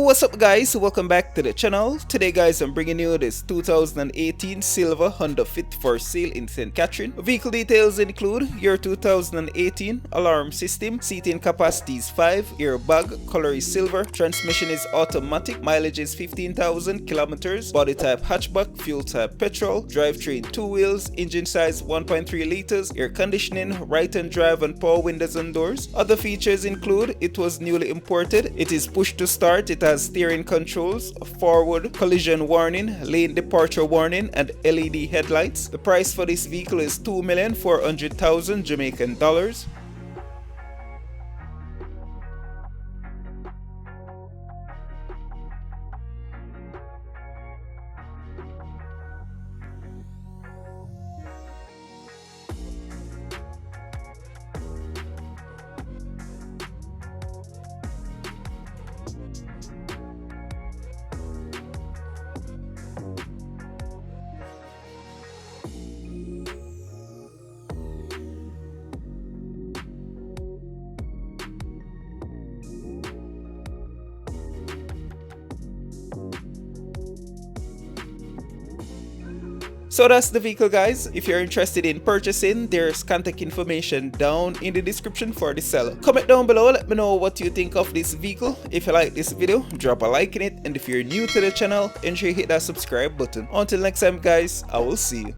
What's up guys, welcome back to the channel. Today guys, I'm bringing you this 2018 silver Honda Fit for sale in St. Catherine. Vehicle details include your 2018 alarm system, seating capacity is 5, airbag, color is silver, transmission is automatic, mileage is 15,000 kilometers, body type hatchback, fuel type petrol, drivetrain 2 wheels, engine size 1.3 liters, air conditioning, right hand drive and power windows and doors. Other features include it was newly imported, it is push to start, it has steering controls, forward collision warning, lane departure warning and LED headlights. The price for this vehicle is $2,400,000 Jamaican dollars. So that's the vehicle guys. If you're interested in purchasing, there's contact information down in the description for the seller. Comment down below, let me know what you think of this vehicle. If you like this video, drop a like in it, and if you're new to the channel, ensure you hit that subscribe button. Until next time guys, I will see you.